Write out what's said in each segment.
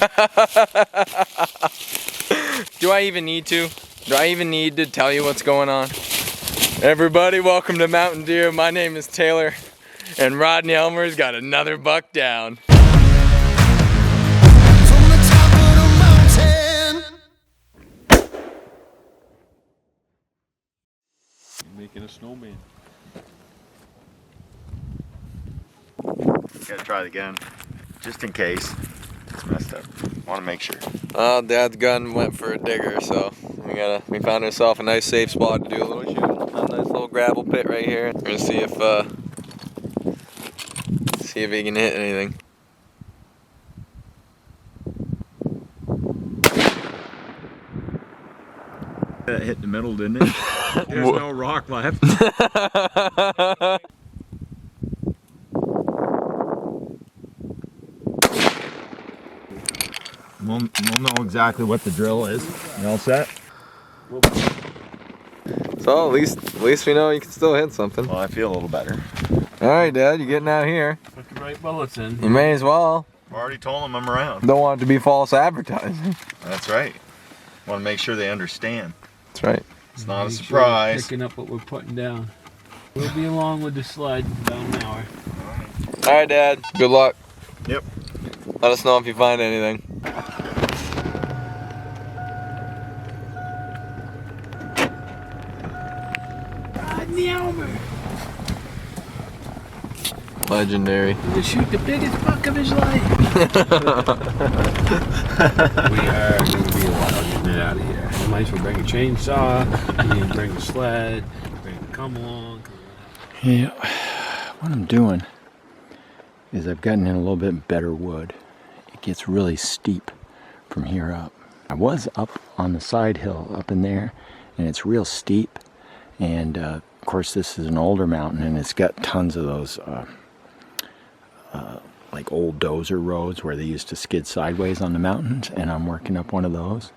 Do I even need to? Do I even need to tell you what's going on? Everybody, welcome to Mountain Deer. My name is Taylor, and Rodney Elmer's got another buck down. Making a snowman. Gotta try it again, just in case it's messed up. Want to make sure. Well, Dad's gun went for a digger, so we found ourselves a nice safe spot to do a little shooting. A nice little gravel pit right here. We're gonna see if he can hit anything. That hit the middle, didn't it? There's no rock left. We'll know exactly what the drill is. You all set? So at least we know you can still hit something. Well, I feel a little better. All right, Dad, you're getting out here. Put the right bullets in. You may as well. I already told them I'm around. Don't want it to be false advertising. That's right. Want to make sure they understand. That's right. It's not a Make sure surprise. we're picking up what we're putting down. We'll be along with the sled in about an hour. All right, Dad. Good luck. Yep. Let us know if you find anything. Rodney Elmer! Legendary. To shoot the biggest buck of his life. We are going to be a while getting it out of here. You might as well bring a chainsaw, you can bring a sled, bring a come along. Yeah, what I'm doing is I've gotten in a little bit better wood. It gets really steep from here up. I was up on the side hill up in there, and it's real steep. And of course, this is an older mountain, and it's got tons of those like old dozer roads where they used to skid sideways on the mountains, and I'm working up one of those.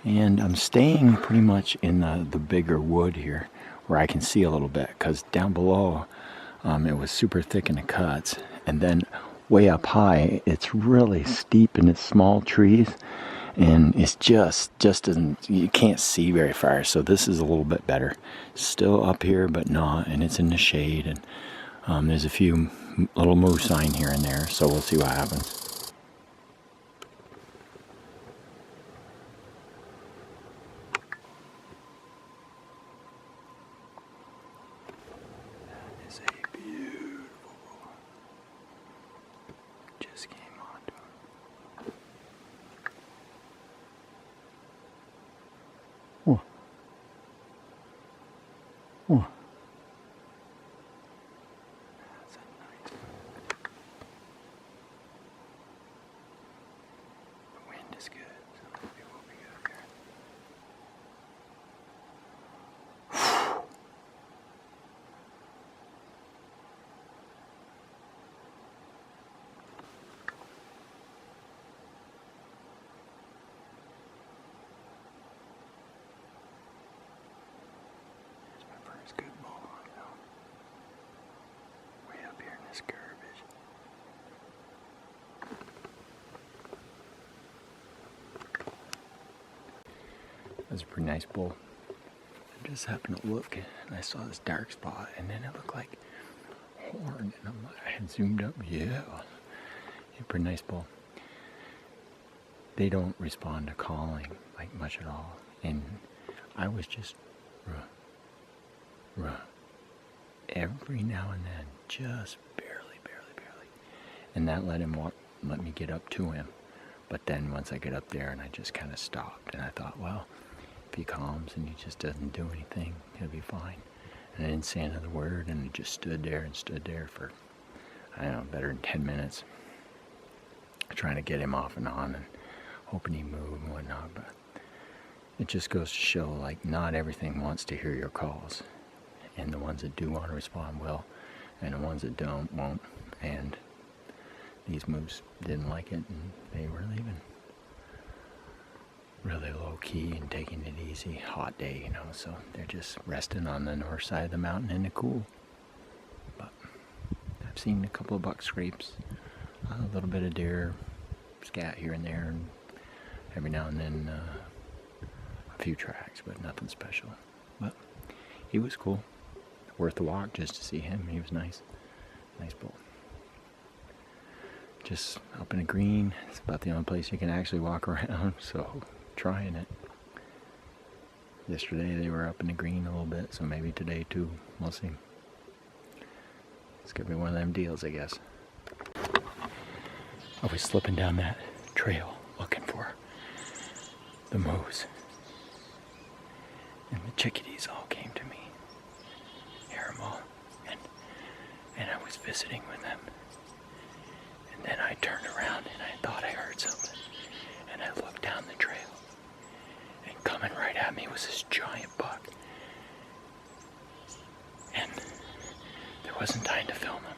And I'm staying pretty much in the bigger wood here where I can see a little bit, because down below it was super thick in the cuts, and then way up high it's really steep and it's small trees, and it's just doesn't, you can't see very far. So this is a little bit better. Still up here but not, and it's in the shade, and there's a few little moose sign here and there, so we'll see what happens. That is a beautiful bull. Just came onto him. Oh. Oh. That's a nice one. The wind is good, so maybe we'll be good here. There's my first good bull on it, way up here in this garbage. That's a pretty nice bull. I just happened to look and I saw this dark spot, and then it looked like horn, and I had zoomed up. Yeah, pretty nice bull. They don't respond to calling like much at all, and I was just every now and then, just barely, and that let me get up to him. But then once I get up there, and I just kind of stopped, and I thought, well, if he calms and he just doesn't do anything, he'll be fine. And I didn't say another word, and it just stood there for, I don't know, better than 10 minutes, trying to get him off and on and hoping he moved and whatnot. But it just goes to show, like, not everything wants to hear your calls, and the ones that do want to respond will, and the ones that don't won't. And these moose didn't like it, and they were leaving. Really low key and taking it easy. Hot day, you know, so they're just resting on the north side of the mountain in the cool. But I've seen a couple of buck scrapes, a little bit of deer, scat here and there, and every now and then a few tracks, but nothing special. But he was cool. Worth the walk just to see him. He was nice. Nice bull. Just up in a green. It's about the only place you can actually walk around, so trying it. Yesterday they were up in the green a little bit, so maybe today too. We'll see. It's gonna be one of them deals, I guess. I was slipping down that trail looking for the moose, and the chickadees all came to me. Hear 'em all, and I was visiting with them. And then I turned around and I thought I heard something, and I looked down the trail, and coming right at me was this giant buck. And there wasn't time to film him,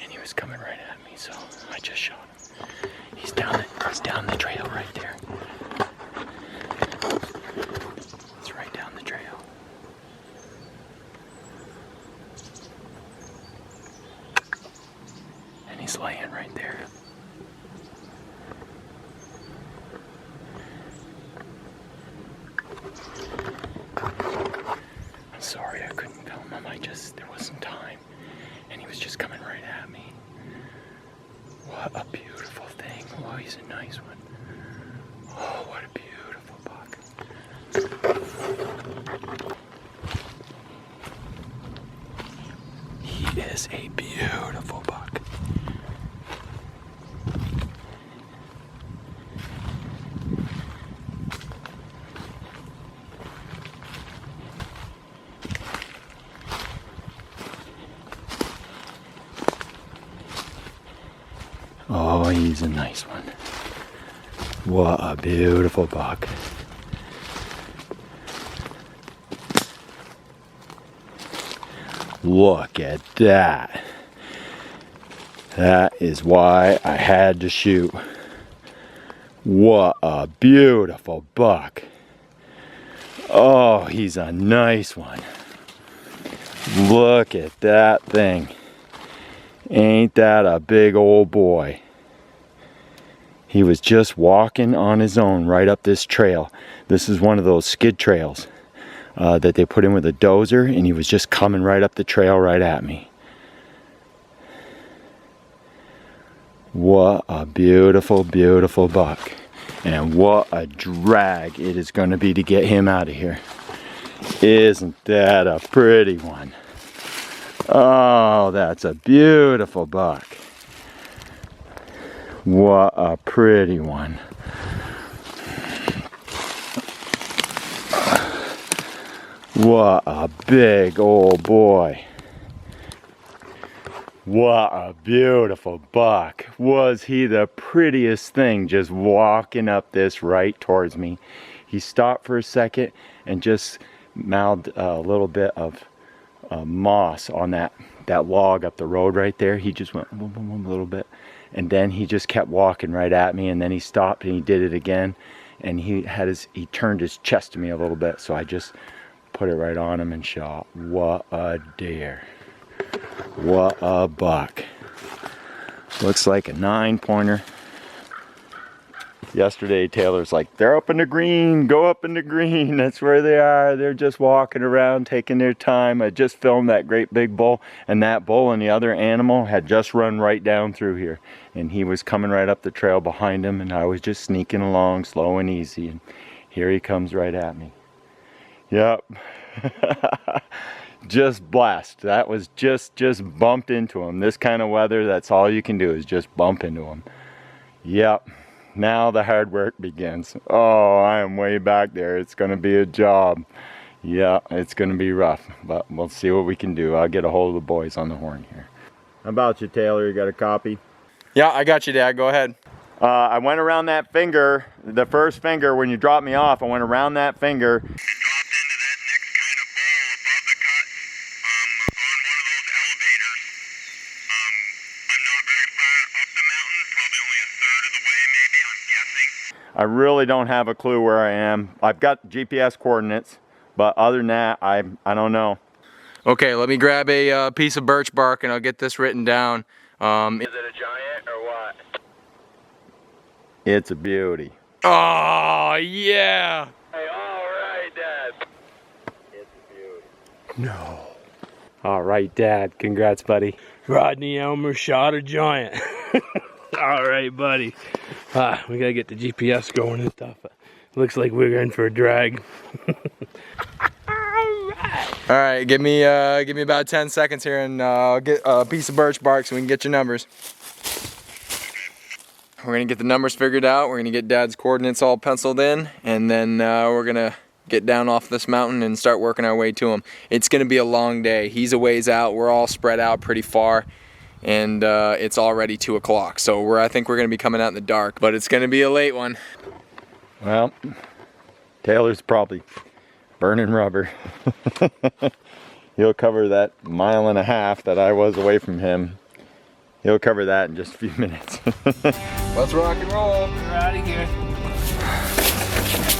and he was coming right at me, so I just shot him. He's down the trail right there. It's right down the trail. And he's laying right there. I'm sorry I couldn't film him. There wasn't time. And he was just coming right at me. What a beautiful thing. Oh, he's a nice one. Oh, what a beautiful buck. He is a beautiful buck. Oh, he's a nice one. What a beautiful buck. Look at that. That is why I had to shoot. What a beautiful buck. Oh, he's a nice one. Look at that thing. Ain't that a big old boy? He was just walking on his own right up this trail. This is one of those skid trails that they put in with a dozer, and he was just coming right up the trail right at me. What a beautiful, beautiful buck. And what a drag it is going to be to get him out of here. Isn't that a pretty one? Oh, that's a beautiful buck. What a pretty one. What a big old boy. What a beautiful buck. Was he the prettiest thing just walking up this right towards me. He stopped for a second and just mouthed a little bit of moss on that log up the road right there. He just went boom, boom, boom, a little bit, and then he just kept walking right at me, and then he stopped and he did it again, and he turned his chest to me a little bit, so I just put it right on him and shot. What a deer. What a buck. Looks like a 9-pointer. Yesterday Taylor's like, they're up in the green, go up in the green. That's where they are. They're just walking around taking their time. I just filmed that great big bull, and that bull and the other animal had just run right down through here, and he was coming right up the trail behind him, and I was just sneaking along slow and easy, and here he comes right at me. Yep. Just blast. That was just bumped into him. This kind of weather, that's all you can do is just bump into him. Yep. Now the hard work begins. Oh, I am way back there. It's going to be a job. Yeah, it's going to be rough, but we'll see what we can do. I'll get a hold of the boys on the horn here. How about you, Taylor? You got a copy? Yeah, I got you, Dad. Go ahead. I went around that finger, the first finger, when you dropped me off, I went around that finger. And dropped into that next kind of bowl above the cut on one of those elevators. I'm not very far up the mountain, probably only a third of the way maybe, I'm guessing. I really don't have a clue where I am. I've got GPS coordinates, but other than that, I don't know. Okay, let me grab a piece of birch bark and I'll get this written down. Is it a giant or what? It's a beauty. Oh, yeah. Hey, all right, Dad. It's a beauty. No. All right, Dad. Congrats, buddy. Rodney Elmer shot a giant. All right, buddy. We gotta get the GPS going and stuff. Looks like we're in for a drag. All right, give me about 10 seconds here, and I'll get a piece of birch bark so we can get your numbers. We're gonna get the numbers figured out. We're gonna get Dad's coordinates all penciled in, and then we're gonna get down off this mountain and start working our way to him. It's gonna be a long day. He's a ways out. We're all spread out pretty far, and it's already 2 o'clock. So I think we're gonna be coming out in the dark, but it's gonna be a late one. Well, Taylor's probably burning rubber. He'll cover that 1.5 miles that I was away from him. He'll cover that in just a few minutes. Let's rock and roll. We're out of here.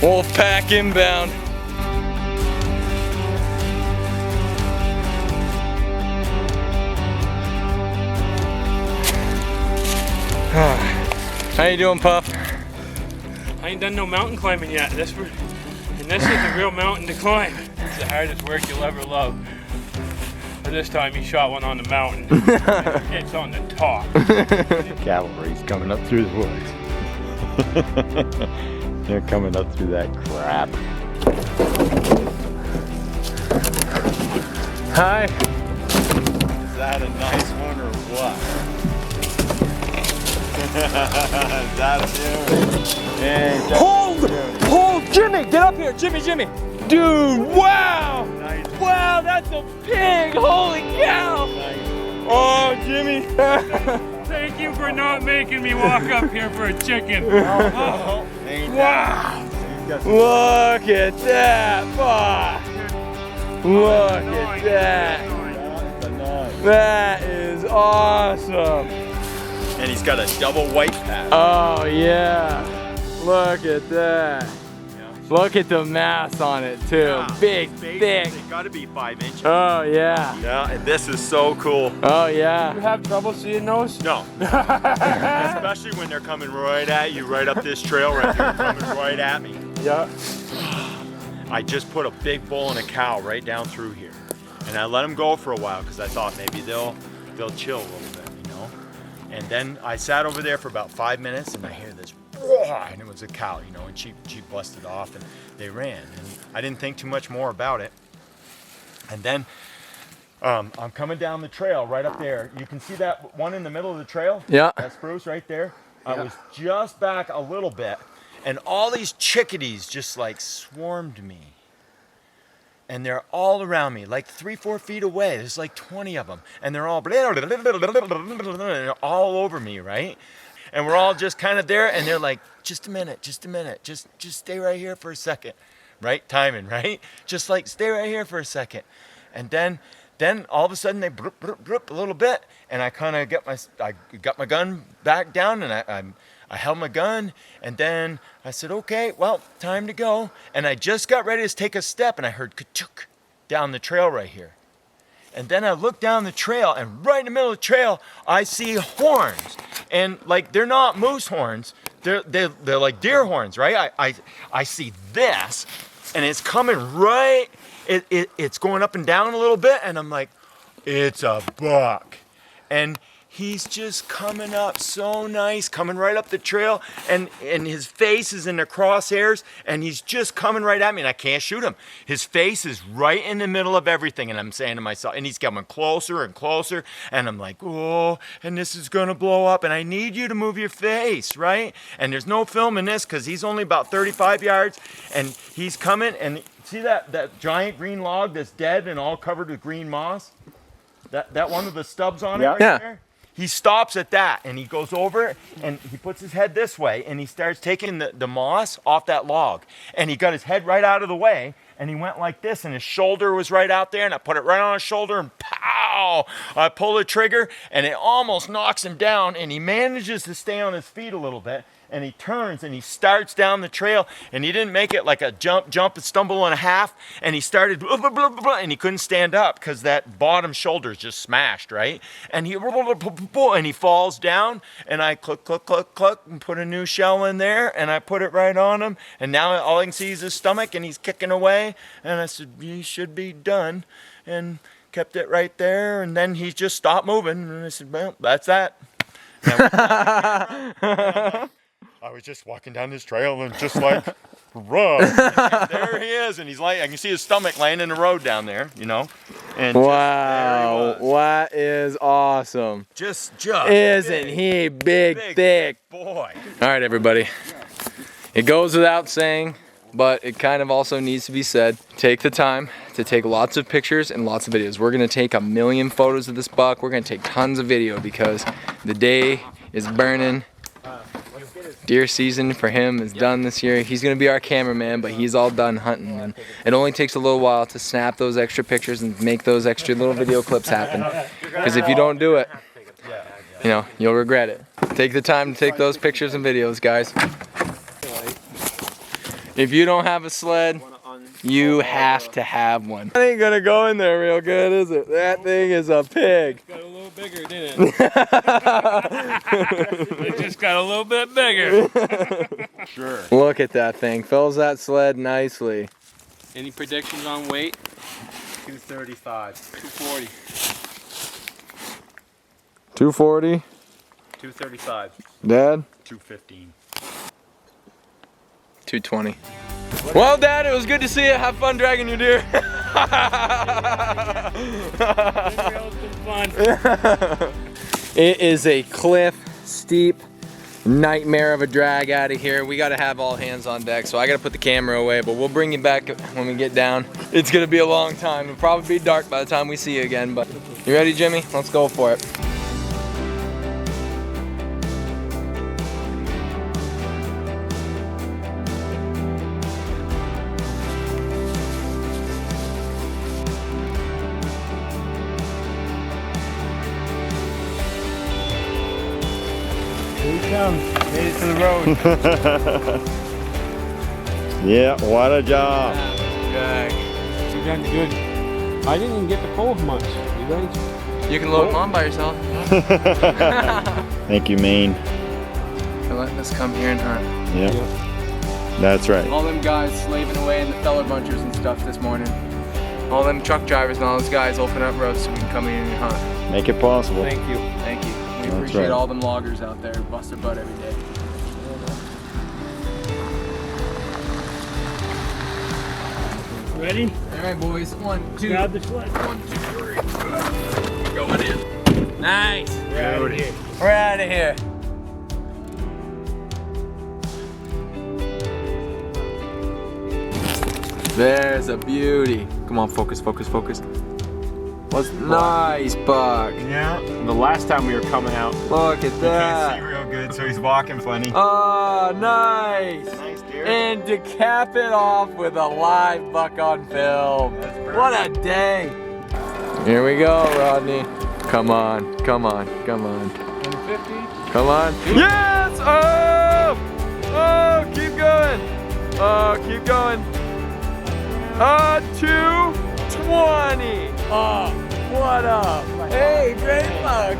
Wolfpack inbound. How you doing, Puff? I ain't done no mountain climbing yet. This is a real mountain to climb. It's the hardest work you'll ever love. And this time he shot one on the mountain. It's on the top. Cavalry's coming up through the woods. They're coming up through that crap. Hi. Is that a nice one or what? Is that a beauty? Hey, Hold, Jimmy, get up here, Jimmy. Dude, wow. nice. Wow, that's a pig, holy cow. Nice. Oh, Jimmy. Thank you for not making me walk up here for a chicken. Oh, ain't Wow. that- he's got Look at that, fuck. Look at that. That's a nine. That is awesome. And he's got a double white patch. Oh yeah, look at that. Look at the mass on it too. Yeah. Big, Big, thick. They gotta be 5 inches. Oh yeah. Yeah, and this is so cool. Oh yeah. You have trouble seeing those? No. Especially when they're coming right at you, right up this trail right here, coming right at me. Yeah. I just put a big bull and a cow right down through here. And I let them go for a while because I thought maybe they'll chill a little bit, you know? And then I sat over there for about 5 minutes and I hear this roar, and it was a cow, you know, and she busted off and they ran. And I didn't think too much more about it. And then I'm coming down the trail right up there. You can see that one in the middle of the trail? Yeah. That spruce right there. I was just back a little bit and all these chickadees just like swarmed me. And they're all around me, like 3-4 feet away. There's like 20 of them. And they're all over me, right? And we're all just kind of there, and they're like, just a minute, just stay right here for a second, right? Timing, right? Just like, stay right here for a second. And then all of a sudden they broop a little bit, and I kind of got my gun back down, and I held my gun, and then I said, okay, well, time to go. And I just got ready to take a step, and I heard ka-chook down the trail right here. And then I look down the trail, and right in the middle of the trail, I see horns. And like, they're not moose horns, they're like deer horns, right? I see this, and it's coming right, it's going up and down a little bit, and I'm like, it's a buck. And he's just coming up so nice, coming right up the trail, and his face is in the crosshairs, and he's just coming right at me, and I can't shoot him. His face is right in the middle of everything, and I'm saying to myself, and he's coming closer and closer, and I'm like, oh, and this is gonna blow up, and I need you to move your face, right? And there's no film in this, because he's only about 35 yards, and he's coming, and see that giant green log that's dead and all covered with green moss? That one with the stubs on it right there? He stops at that and he goes over and he puts his head this way and he starts taking the moss off that log. And he got his head right out of the way and he went like this and his shoulder was right out there and I put it right on his shoulder and pow! I pull the trigger and it almost knocks him down and he manages to stay on his feet a little bit. and he turns and he starts down the trail, and he didn't make it like a jump, and stumble and a half, and he started blah, blah, blah, blah, and he couldn't stand up because that bottom shoulder is just smashed, right? And he falls down, and I cluck, and put a new shell in there, and I put it right on him, and now all I can see is his stomach, and he's kicking away, and I said, he should be done, and kept it right there, and then he just stopped moving, and I said, well, that's that. I was just walking down this trail and just like, run. And there he is, and he's like, I can see his stomach laying in the road down there, you know. And wow, that is awesome. Just isn't he big, thick boy? All right, everybody. It goes without saying, but it kind of also needs to be said. Take the time to take lots of pictures and lots of videos. We're gonna take 1 million photos of this buck. We're gonna take tons of video because the day is burning. Deer season for him is done this year. He's gonna be our cameraman, but he's all done hunting. And it only takes a little while to snap those extra pictures and make those extra little video clips happen. Because if you don't do it, you know, you'll regret it. Take the time to take those pictures and videos, guys. If you don't have a sled, you have to have one. That ain't gonna go in there real good, is it? That thing is a pig. It got a little bigger, didn't it? It just got a little bit bigger. Sure. Look at that thing. Fills that sled nicely. Any predictions on weight? 235. 240. 240. 235. Dad? 215. 220. Well, Dad, it was good to see you. Have fun dragging your deer. It is a cliff, steep nightmare of a drag out of here. We got to have all hands on deck, so I got to put the camera away, but we'll bring you back when we get down. It's going to be a long time. It'll probably be dark by the time we see you again, but you ready, Jimmy? Let's go for it. Here he comes. Made it to the road. Yeah, what a job. Okay. You done good. I didn't even get to pull much. You guys? You can load them on by yourself. Thank you, Maine. For letting us come here and hunt. Yeah. That's right. All them guys slaving away in the feller bunchers and stuff this morning. All them truck drivers and all those guys open up roads so we can come in and hunt. Make it possible. Thank you. Thank you. We That's appreciate right. all them loggers out there who bust their butt every day. Ready? All right, boys. 1, 2. Grab the sled. 1, 2, 3. Going in. Nice. We're out of here. We're out of here. There's a beauty. Come on, focus, focus, focus. What's nice buck. Yeah. The last time we were coming out. Look at Can't see that. real good, so he's walking plenty. Oh, nice. Nice deer. And to cap it off with a live buck on film. That's perfect. What a day. Here we go, Rodney. Come on, come on, come on. 150. Come on. Yes! Oh! Oh, keep going. Oh, keep going. 220. Oh, what up? Hey, great luck.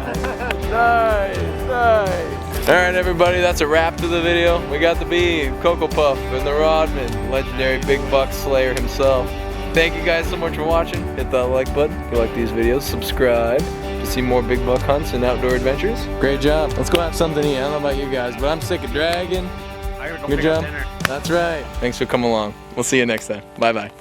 Nice, nice. All right, everybody, that's a wrap to the video. We got the Beeve, Cocoa Puff, and the Rodman, legendary big buck slayer himself. Thank you guys so much for watching. Hit that like button if you like these videos. Subscribe to see more big buck hunts and outdoor adventures. Great job. Let's go have something to eat. I don't know about you guys, but I'm sick of dragging. I gotta go Good pick up job. dinner. That's right. Thanks for coming along. We'll see you next time. Bye-bye.